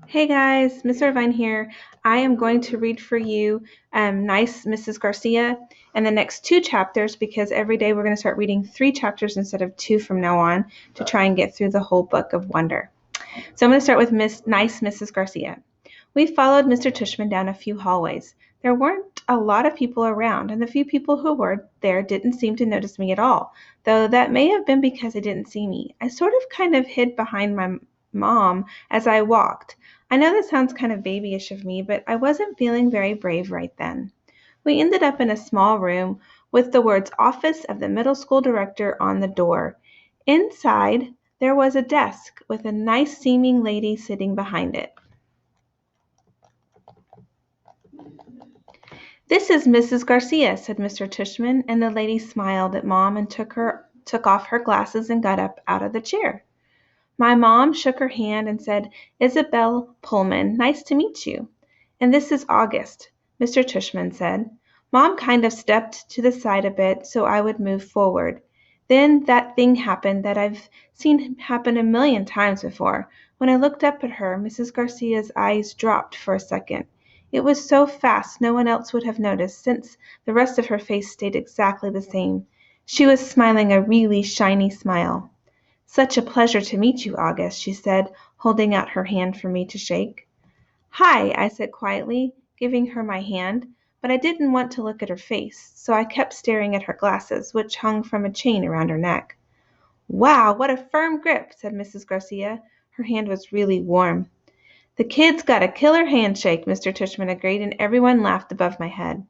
Hey guys, Miss Irvine here. I am going to read for you Nice Mrs. Garcia and the next two chapters because every day we're going to start reading three chapters instead of two from now on to try and get through the whole book of wonder. So I'm going to start with Nice Mrs. Garcia. We followed Mr. Tushman down a few hallways. There weren't a lot of people around, and the few people who were there didn't seem to notice me at all, though that may have been because they didn't see me. I sort of kind of hid behind my mom as I walked. I know that sounds kind of babyish of me, but I wasn't feeling very brave right then. We ended up in a small room with the words Office of the Middle School Director on the door. Inside, there was a desk with a nice-seeming lady sitting behind it. "This is Mrs. Garcia," said Mr. Tushman, and the lady smiled at Mom and took off her glasses and got up out of the chair. My mom shook her hand and said, "Isabel Pullman, nice to meet you." "And this is August," Mr. Tushman said. Mom kind of stepped to the side a bit so I would move forward. Then that thing happened that I've seen happen a million times before. When I looked up at her, Mrs. Garcia's eyes dropped for a second. It was so fast no one else would have noticed, since the rest of her face stayed exactly the same. She was smiling a really shiny smile. "Such a pleasure to meet you, August," she said, holding out her hand for me to shake. "Hi," I said quietly, giving her my hand, but I didn't want to look at her face, so I kept staring at her glasses, which hung from a chain around her neck. "Wow, what a firm grip," said Mrs. Garcia. Her hand was really warm. "The kid's got a killer handshake," Mr. Tushman agreed, and everyone laughed above my head.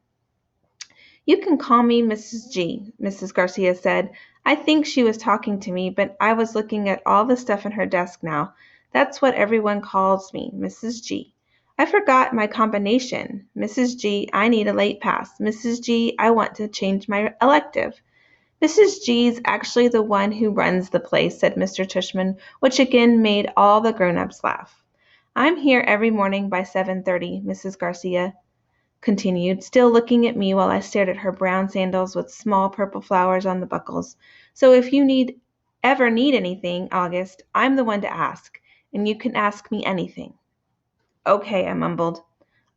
"You can call me Mrs. G," Mrs. Garcia said. I think she was talking to me, but I was looking at all the stuff in her desk now. "That's what everyone calls me, Mrs. G. I forgot my combination. Mrs. G, I need a late pass. Mrs. G, I want to change my elective." "Mrs. G's actually the one who runs the place," said Mr. Tushman, which again made all the grown-ups laugh. "I'm here every morning by 7:30, Mrs. Garcia continued, still looking at me while I stared at her brown sandals with small purple flowers on the buckles. "So if you ever need anything, August, I'm the one to ask, and you can ask me anything." "Okay," I mumbled.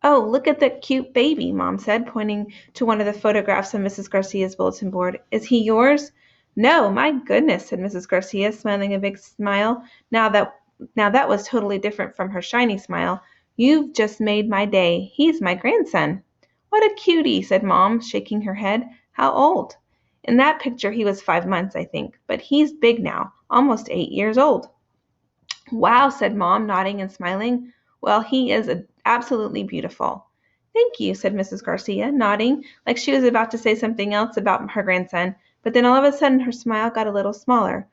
"Oh, look at that cute baby," Mom said, pointing to one of the photographs on Mrs. Garcia's bulletin board. "Is he yours?" "No, my goodness," said Mrs. Garcia, smiling a big smile. Now that was totally different from her shiny smile. "You've just made my day. He's my grandson." "What a cutie," said Mom, shaking her head. "How old?" "In that picture he was 5 months, I think, but he's big now, almost 8 years old." "Wow," said Mom, nodding and smiling. "Well, he is absolutely beautiful." "Thank you," said Mrs. Garcia, nodding, like she was about to say something else about her grandson, but then all of a sudden her smile got a little smaller.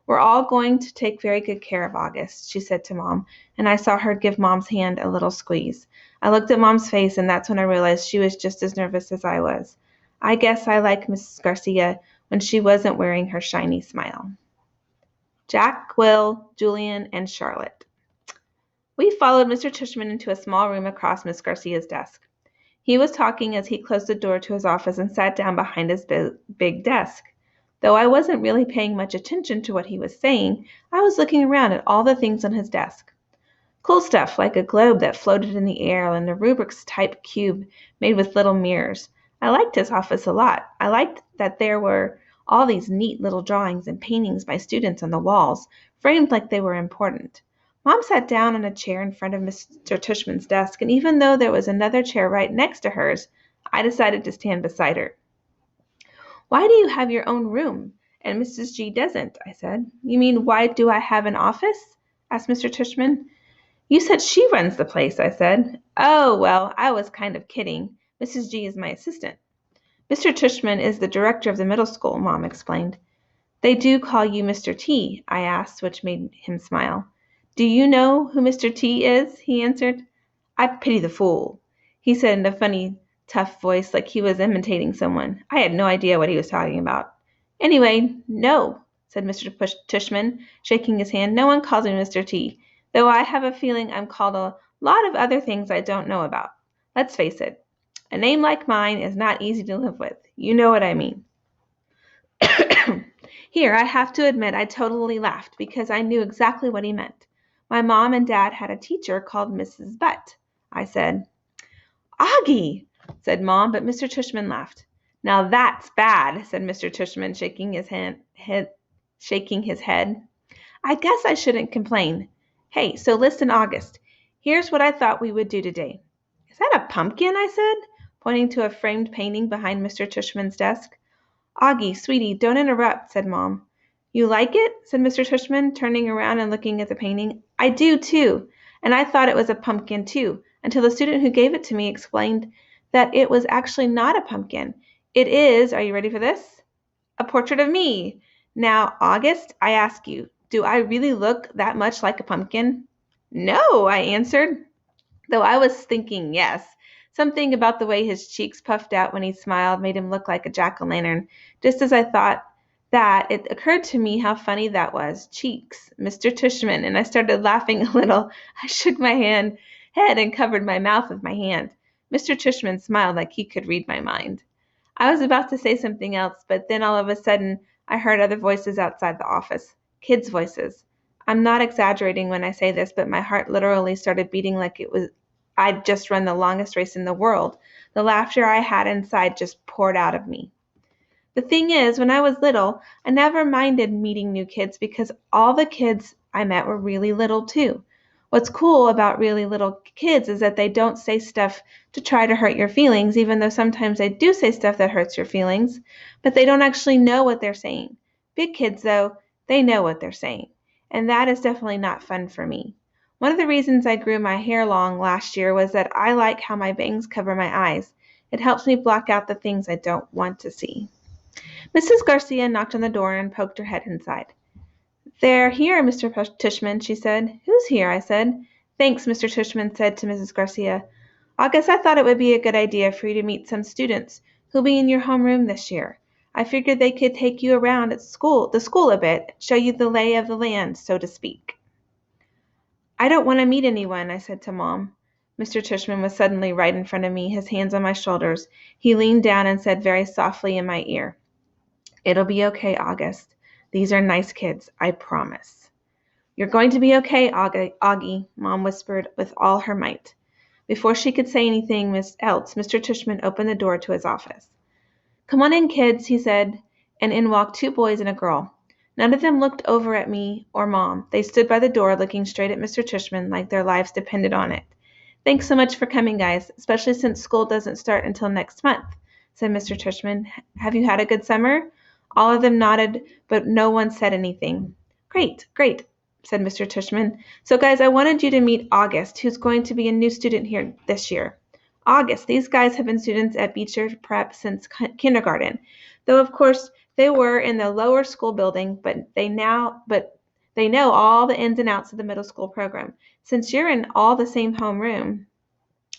"We're all going to take very good care of August," she said to Mom, and I saw her give Mom's hand a little squeeze. I looked at Mom's face, and that's when I realized she was just as nervous as I was. I guess I liked Mrs. Garcia when she wasn't wearing her shiny smile. Jack, Will, Julian, and Charlotte. We followed Mr. Tushman into a small room across Miss Garcia's desk. He was talking as he closed the door to his office and sat down behind his big desk. Though I wasn't really paying much attention to what he was saying, I was looking around at all the things on his desk. Cool stuff like a globe that floated in the air and a Rubik's type cube made with little mirrors. I liked his office a lot. I liked that there were all these neat little drawings and paintings by students on the walls, framed like they were important. Mom sat down on a chair in front of Mr. Tushman's desk, and even though there was another chair right next to hers, I decided to stand beside her. "Why do you have your own room, and Mrs. G doesn't?" I said. "You mean, why do I have an office?" asked Mr. Tushman. "You said she runs the place," I said. "Oh, well, I was kind of kidding. Mrs. G is my assistant." "Mr. Tushman is the director of the middle school," Mom explained. "They do call you Mr. T?" I asked, which made him smile. "Do you know who Mr. T is?" he answered. "I pity the fool," he said in a funny, tough voice like he was imitating someone. I had no idea what he was talking about. "Anyway, no," said Mr. Tushman, shaking his hand. "No one calls me Mr. T, though I have a feeling I'm called a lot of other things I don't know about. Let's face it, a name like mine is not easy to live with. You know what I mean." Here, I have to admit I totally laughed because I knew exactly what he meant. My mom and dad had a teacher called Mrs. Butt. I said, Augie, said Mom, but Mr. Tushman laughed. Now that's bad, said Mr. Tushman, shaking his head. I guess I shouldn't complain. Hey, so listen, August. Here's what I thought we would do today. Is that a pumpkin? I said, pointing to a framed painting behind Mr. Tushman's desk. Augie, sweetie, don't interrupt, said Mom. You like it? Said Mr. Tushman, turning around and looking at the painting. I do, too. And I thought it was a pumpkin, too, until the student who gave it to me explained that it was actually not a pumpkin. It is, are you ready for this? A portrait of me. Now, August, I ask you, do I really look that much like a pumpkin? No, I answered, though I was thinking yes. Something about the way his cheeks puffed out when he smiled made him look like a jack-o'-lantern. Just as I thought that, it occurred to me how funny that was. Cheeks, Mr. Tushman, and I started laughing a little. I shook my head and covered my mouth with my hand. Mr. Tushman smiled like he could read my mind. I was about to say something else, but then all of a sudden I heard other voices outside the office. Kids' voices. I'm not exaggerating when I say this, but my heart literally started beating like I'd just run the longest race in the world. The laughter I had inside just poured out of me. The thing is, when I was little, I never minded meeting new kids because all the kids I met were really little too. What's cool about really little kids is that they don't say stuff to try to hurt your feelings, even though sometimes they do say stuff that hurts your feelings, but they don't actually know what they're saying. Big kids, though, they know what they're saying, and that is definitely not fun for me. One of the reasons I grew my hair long last year was that I like how my bangs cover my eyes. It helps me block out the things I don't want to see. Mrs. Garcia knocked on the door and poked her head inside. They're here, Mr. Tushman, she said. Who's here? I said. Thanks, Mr. Tushman said to Mrs. Garcia. August, I thought it would be a good idea for you to meet some students who'll be in your homeroom this year. I figured they could take you around at the school a bit, show you the lay of the land, so to speak. I don't want to meet anyone, I said to Mom. Mr. Tushman was suddenly right in front of me, his hands on my shoulders. He leaned down and said very softly in my ear, It'll be okay, August. These are nice kids, I promise. You're going to be okay, Augie, Mom whispered with all her might. Before she could say anything else, Mr. Tushman opened the door to his office. Come on in, kids, he said, and in walked 2 boys and a girl. None of them looked over at me or Mom. They stood by the door looking straight at Mr. Tushman like their lives depended on it. Thanks so much for coming, guys, especially since school doesn't start until next month, said Mr. Tushman. Have you had a good summer? All of them nodded, but no one said anything. Great, said Mr. Tushman. So, guys, I wanted you to meet August, who's going to be a new student here this year. August, these guys have been students at Beecher Prep since kindergarten, though, of course, they were in the lower school building, but they know all the ins and outs of the middle school program. Since you're in all the same homeroom,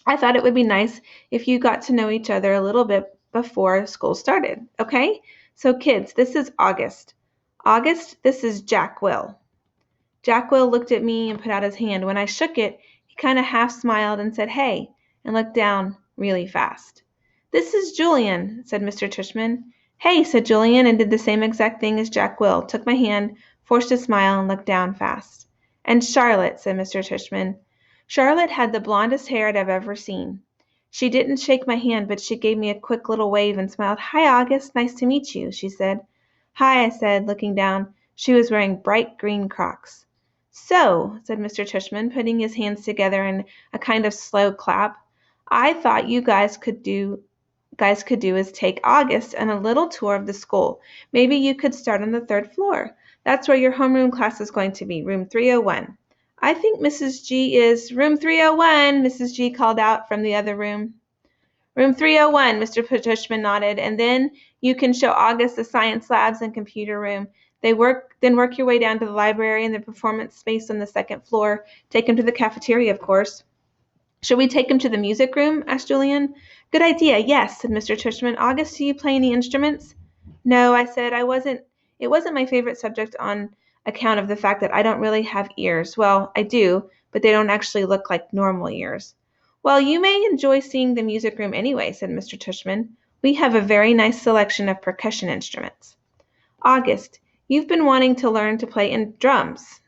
I thought it would be nice if you got to know each other a little bit before school started, okay? So, kids, this is August. August, this is Jack Will. Jack Will looked at me and put out his hand. When I shook it, he kind of half smiled and said, hey, and looked down really fast. This is Julian, said Mr. Tushman. Hey, said Julian, and did the same exact thing as Jack Will, took my hand, forced a smile, and looked down fast. And Charlotte, said Mr. Tushman. Charlotte had the blondest hair I'd ever seen. She didn't shake my hand, but she gave me a quick little wave and smiled. Hi, August, nice to meet you, she said. Hi, I said, looking down. She was wearing bright green Crocs. So, said Mr. Tushman, putting his hands together in a kind of slow clap, I thought you guys could do is take August on a little tour of the school. Maybe you could start on the 3rd floor. That's where your homeroom class is going to be, room 301. I think Mrs. G is room 301, Mrs. G called out from the other room. Room 301, Mr. Tushman nodded, and then you can show August the science labs and computer room. Then work your way down to the library and the performance space on the 2nd floor. Take him to the cafeteria, of course. Should we take him to the music room? Asked Julian. Good idea, yes, said Mr. Tushman. August, do you play any instruments? No, I said. It wasn't my favorite subject on account of the fact that I don't really have ears. Well, I do, but they don't actually look like normal ears. Well, you may enjoy seeing the music room anyway, said Mr. Tushman. We have a very nice selection of percussion instruments. August, you've been wanting to learn to play in drums.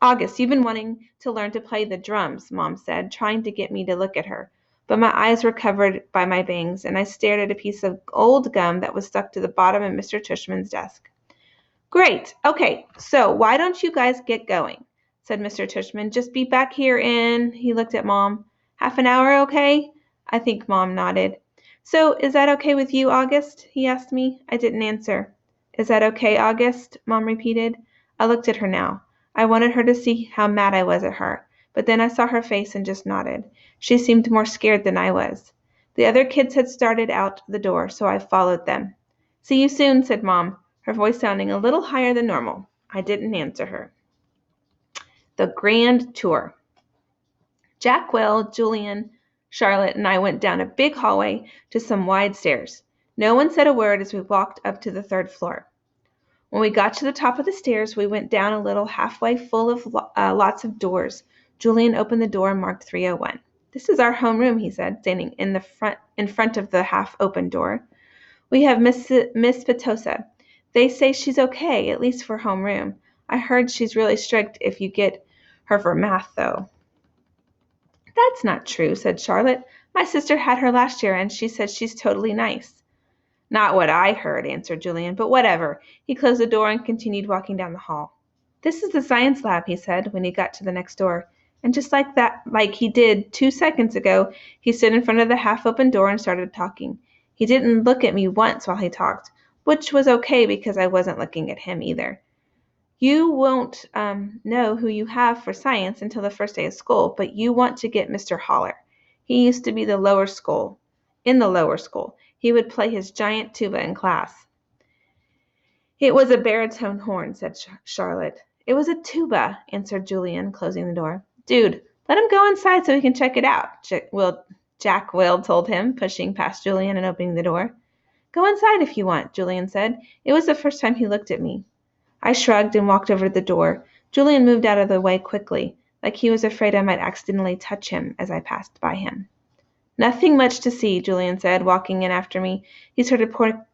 August, you've been wanting to learn to play the drums, Mom said, trying to get me to look at her. But my eyes were covered by my bangs, and I stared at a piece of old gum that was stuck to the bottom of Mr. Tushman's desk. Great. Okay, so why don't you guys get going? Said Mr. Tushman. Just be back here in, he looked at Mom. Half an hour, okay? I think Mom nodded. So, is that okay with you, August? He asked me. I didn't answer. Is that okay, August? Mom repeated. I looked at her now. I wanted her to see how mad I was at her, but then I saw her face and just nodded. She seemed more scared than I was. The other kids had started out the door, so I followed them. See you soon, said Mom, her voice sounding a little higher than normal. I didn't answer her. The Grand Tour. Jack, Will, Julian, Charlotte, and I went down a big hallway to some wide stairs. No one said a word as we walked up to the third floor. When we got to the top of the stairs, we went down a little halfway full of lots of doors. Julian opened the door and marked 301. This is our homeroom, he said, standing in front of the half-open door. We have Miss Petosa. They say she's okay, at least for homeroom. I heard she's really strict if you get her for math, though. That's not true, said Charlotte. My sister had her last year, and she said she's totally nice. Not what I heard, answered Julian, but whatever. He closed the door and continued walking down the hall. This is the science lab, he said when he got to the next door. And just like he did 2 seconds ago, he stood in front of the half-open door and started talking. He didn't look at me once while he talked, which was okay because I wasn't looking at him either. You won't know who you have for science until the first day of school, but you want to get Mr. Holler. He used to be in the lower school. He would play his giant tuba in class. It was a baritone horn, said Charlotte. It was a tuba, answered Julian, closing the door. Dude, let him go inside so we can check it out, Jack Will told him, pushing past Julian and opening the door. Go inside if you want, Julian said. It was the first time he looked at me. I shrugged and walked over to the door. Julian moved out of the way quickly, like he was afraid I might accidentally touch him as I passed by him. Nothing much to see, Julian said, walking in after me. He started pointing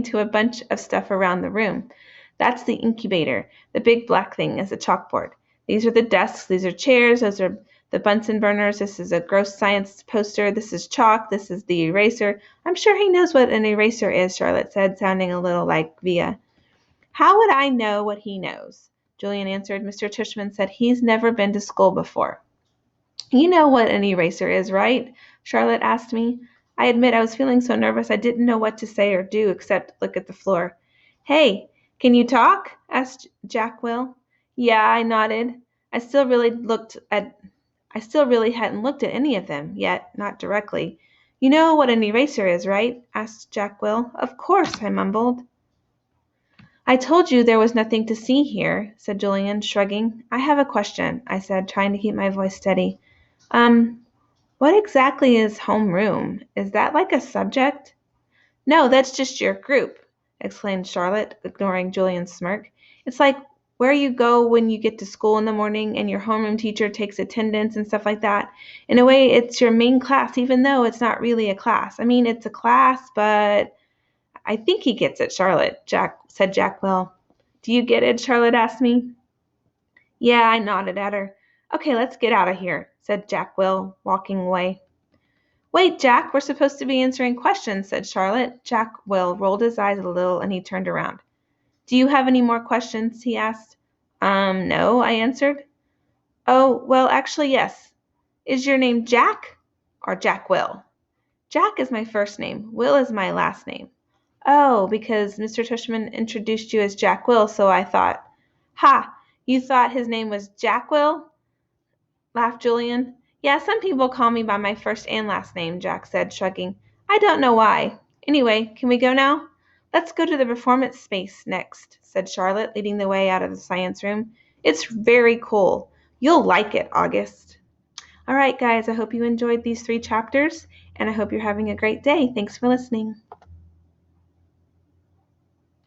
to a bunch of stuff around the room. That's the incubator. The big black thing is a chalkboard. These are the desks. These are chairs. Those are the Bunsen burners. This is a gross science poster. This is chalk. This is the eraser. I'm sure he knows what an eraser is, Charlotte said, sounding a little like Via. How would I know what he knows? Julian answered. Mr. Tushman said he's never been to school before. You know what an eraser is, right? Charlotte asked me. I admit I was feeling so nervous I didn't know what to say or do except look at the floor. Hey, can you talk? Asked Jack Will. Yeah, I nodded. I still really hadn't looked at any of them yet, not directly. You know what an eraser is, right? Asked Jack Will. Of course, I mumbled. I told you there was nothing to see here, said Julian, shrugging. I have a question, I said, trying to keep my voice steady. What exactly is homeroom? Is that like a subject? No, that's just your group, exclaimed Charlotte, ignoring Julian's smirk. It's like where you go when you get to school in the morning and your homeroom teacher takes attendance and stuff like that. In a way, it's your main class, even though it's not really a class. I mean, it's a class, but I think he gets it, Charlotte, said Jack Will. Do you get it? Charlotte asked me. Yeah, I nodded at her. Okay, let's get out of here, said Jack Will, walking away. Wait, Jack, we're supposed to be answering questions, said Charlotte. Jack Will rolled his eyes a little and he turned around. Do you have any more questions? He asked. No, I answered. Oh, well, actually, yes. Is your name Jack or Jack Will? Jack is my first name. Will is my last name. Oh, because Mr. Tushman introduced you as Jack Will, so I thought. Ha, you thought his name was Jack Will? Laughed Julian. Yeah, some people call me by my first and last name, Jack said, shrugging. I don't know why. Anyway, can we go now? Let's go to the performance space next, said Charlotte, leading the way out of the science room. It's very cool. You'll like it, August. All right, guys, I hope you enjoyed these 3 chapters, and I hope you're having a great day. Thanks for listening.